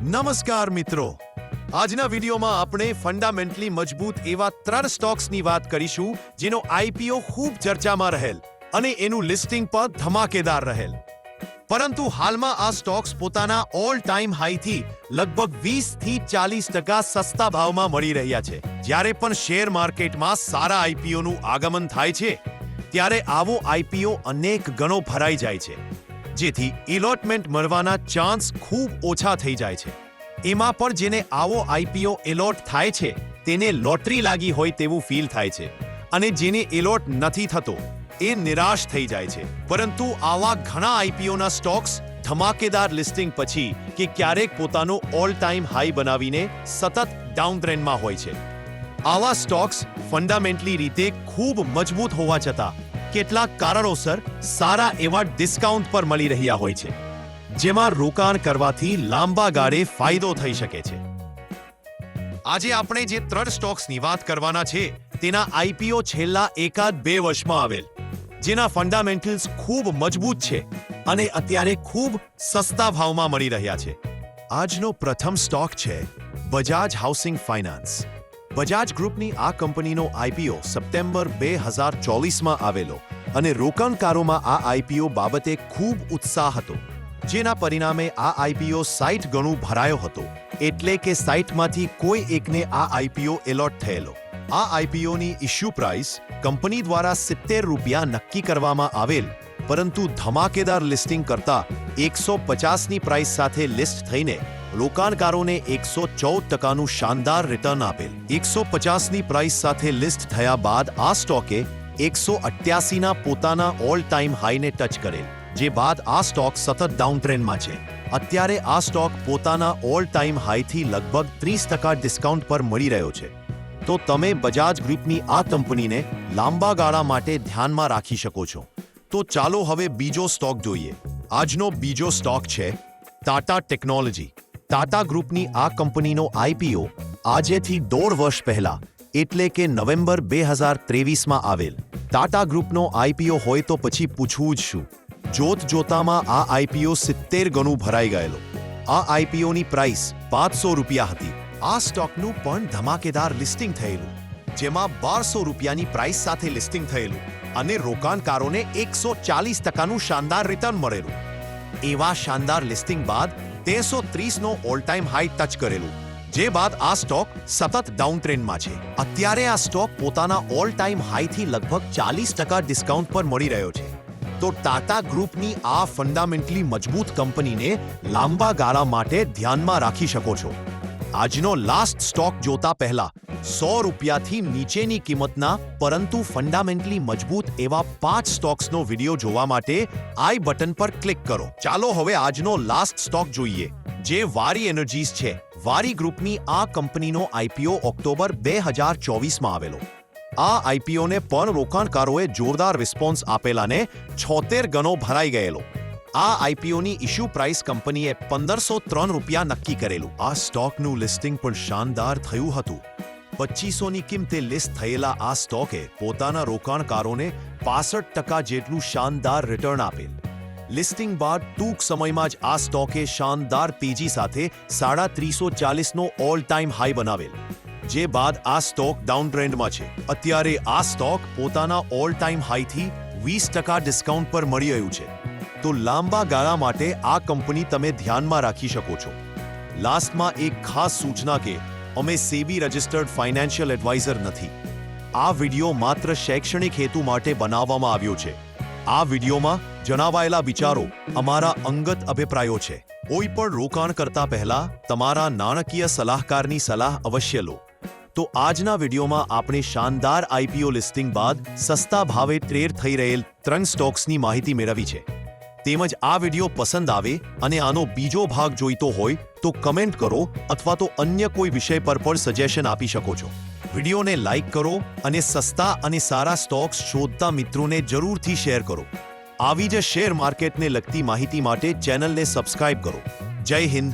નમસ્કાર મિત્રો, આજના વિડીયોમાં આપણે ફંડામેન્ટલી મજબૂત એવા 3 સ્ટોક્સની વાત કરીશું જેનો આઈપીઓ ખૂબ ચર્ચામાં રહેલ અને એનું લિસ્ટિંગ પણ ધમાકેદાર રહેલ. પરંતુ હાલમાં આ સ્ટોક્સ પોતાના ઓલ ટાઈમ હાઈથી લગભગ 20 થી 40% સસ્તા ભાવમાં મળી રહ્યા છે. જ્યારે પણ શેર માર્કેટમાં સારા આઈપીઓનું આગમન થાય છે ત્યારે આવો આઈપીઓ અનેક ગણો ભરાઈ જાય છે, જેથી એલોટમેન્ટ મળવાના ચાન્સ ખૂબ ઓછા થઈ જાય છે. એમાં પણ જેને આવો આઈપીઓ એલોટ થાય છે તેને લોટરી લાગી હોય તેવું ફીલ થાય છે, અને જેને એલોટ નથી થતો એ નિરાશ થઈ જાય છે. પરંતુ આવા ઘણા આઈપીઓના સ્ટોક્સ ધમાકેદાર લિસ્ટિંગ પછી કે ક્યારેક પોતાનો ઓલ ટાઈમ હાઈ બનાવીને સતત ડાઉન ટ્રેન્ડમાં હોય છે. આવા સ્ટોક્સ ફંડામેન્ટલી રીતે ખૂબ મજબૂત હોવા છતાં કેટલાક કારણોસર સારા એવા ડિસ્કાઉન્ટ પર મળી રહ્યા હોય છે, જેમાં રોકાણ કરવાથી લાંબા ગાળે ફાયદો થઈ શકે છે. આજે આપણે જે 3 સ્ટોક્સની વાત કરવાના છે તેના આઈપીઓ છેલ્લા 1-2 વર્ષમાં આવેલ, જેના ફંડામેન્ટલ્સ ખૂબ મજબૂત છે અને અત્યારે ખૂબ સસ્તા ભાવમાં મળી રહ્યા છે. આજનો પ્રથમ સ્ટોક છે બજાજ હાઉસિંગ ફાઇનાન્સ. બજાજ ગ્રુપની આ કંપનીનો આઈપીઓ સપ્ટેમ્બર 2024માં આવેલો અને રોકાણકારોમાં આ આઈપીઓ બાબતે ખૂબ ઉત્સાહ હતો, જેના પરિણામે આ આઈપીઓ 60 ગણું ભરાયો હતો. એટલે કે 60માંથી કોઈ એકને આ આઈપીઓ એલોટ થયેલો. આ આઈપીઓની ઇશ્યુ પ્રાઇસ કંપની દ્વારા ₹70 નક્કી કરવામાં આવેલ, પરંતુ ધમાકેદાર લિસ્ટિંગ કરતા 150ની પ્રાઇસ સાથે લિસ્ટ થઈને રોકાણકારોને 114%નું શાનદાર રિટર્ન આપેલ. 150ની પ્રાઇસ સાથે લિસ્ટ થયા બાદ આ સ્ટોકે 188ના પોતાના ઓલ ટાઈમ હાઈને ટચ કરેલ, જે બાદ આ સ્ટોક સતત ડાઉન ટ્રેન્ડમાં છે. અત્યારે આ સ્ટોક પોતાના ઓલ ટાઈમ હાઈથી લગભગ 30% ડિસ્કાઉન્ટ પર મળી રહ્યો છે. તો તમે બજાજ ગ્રુપની આ કંપનીને લાંબા ગાળા માટે ધ્યાનમાં રાખી શકો છો. તો ચાલો હવે બીજો સ્ટોક જોઈએ. આજનો બીજો સ્ટોક છે ટાટા ટેકનોલોજી. ટાટા ગ્રુપની આ કંપનીનો આઈપીઓ આજેથી 1.5 વર્ષ પહેલા એટલે કે નવેમ્બર 2023માં આવેલ. ટાટા ગ્રુપનો આઈપીઓ હોય તો પછી પૂછવું જ શું. જોતામાં આ આઈપીઓ 70 ગણું ભરાઈ ગયેલો. આ આઈપીઓની પ્રાઇસ ₹500 હતી. આ સ્ટોકનું પણ ધમાકેદાર લિસ્ટિંગ થયેલું, જેમાં ₹1200ની પ્રાઇસ સાથે લિસ્ટિંગ થયેલું અને રોકાણકારોને 140%નું શાનદાર રિટર્ન મળેલું. એવા શાનદાર લિસ્ટિંગ બાદ 330નો ઓલ ટાઈમ હાઈ ટચ કરેલું, જે બાદ આ સ્ટોક સતત ડાઉન ટ્રેન્ડમાં છે. અત્યારે આ સ્ટોક પોતાના ઓલ ટાઈમ હાઈથી લગભગ 40% ડિસ્કાઉન્ટ પર મળી રહ્યો છે. તો ટાટા ગ્રુપની આ ફંડામેન્ટલી મજબૂત કંપનીને લાંબા ગાળા માટે ધ્યાનમાં રાખી શકો છો. આજનો લાસ્ટ સ્ટોક જોતા પહેલા ₹100થી નીચેની કિંમતના પરંતુ ફંડામેન્ટલી મજબૂત એવા 5 સ્ટોક્સનો વિડીયો જોવા માટે આઈ બટન પર ક્લિક કરો. ચાલો હવે આજનો લાસ્ટ સ્ટોક જોઈએ, જે વારી એનર્જીઝ છે. વારી ગ્રુપની આ કંપનીનો આઈપીઓ ઓક્ટોબર 2024માં આવેલો. આ આઈપીઓને પણ રોકાણકારોએ જોરદાર રિસ્પોન્સ આપેલાને 76 ગણો ભરાઈ ગયેલો. આ આઈપીઓની ઇશ્યુ પ્રાઇસ કંપનીએ ₹1503 નક્કી કરેલું. આ સ્ટોકનું લિસ્ટિંગ પણ શાનદાર થયું હતું. 2500ની કિંમતે લિસ્ટ થયેલા આ સ્ટોકે પોતાના રોકાણકારોને 65% જેટલું શાનદાર રિટર્ન આપેલ. લિસ્ટિંગ બાદ ટૂંક સમયમાં જ આ સ્ટોકે શાનદાર તેજી સાથે 340નો ઓલ ટાઈમ હાઈ બનાવેલ, જે બાદ આ સ્ટોક ડાઉન ટ્રેન્ડમાં છે. અત્યારે આ સ્ટોક પોતાના ઓલ ટાઈમ હાઈથી 20% ડિસ્કાઉન્ટ પર મળી રહ્યું છે. તો લાંબા ગાળા માટે આ કંપની તમે ધ્યાનમાં રાખી શકો છો. લાસ્ટમાં એક ખાસ સૂચના કે અમે સેબી રજિસ્ટર્ડ ફાઇનાન્શિયલ એડવાઇઝર નથી. આ વિડીયો માત્ર શૈક્ષણિક હેતુ માટે બનાવવામાં આવ્યો છે. આ વિડીયોમાં જણાવાયેલા વિચારો અમારા અંગત અભિપ્રાયો છે. કોઈ પણ રોકાણ કરતા પહેલા તમારા નાણાકીય સલાહકારની સલાહ અવશ્ય લો. તો આજના વિડીયોમાં આપણે શાનદાર આઈપીઓ લિસ્ટિંગ બાદ સસ્તા ભાવે ટ્રેડ થઈ રહેલ 3 સ્ટોક્સની માહિતી મેળવી છે. તેમજ આ વિડીયો પસંદ આવે અને આનો બીજો ભાગ જોઈતો હોય તો કમેન્ટ કરો, અથવા તો અન્ય કોઈ વિષય પર પણ સજેશન આપી શકો છો. વિડીયોને લાઇક કરો અને સસ્તા અને સારા સ્ટોક્સ શોધતા મિત્રોને જરૂરથી શેર કરો. આવી જ શેર માર્કેટને લગતી માહિતી માટે ચેનલને સબસ્ક્રાઇબ કરો. જય હિન્દ.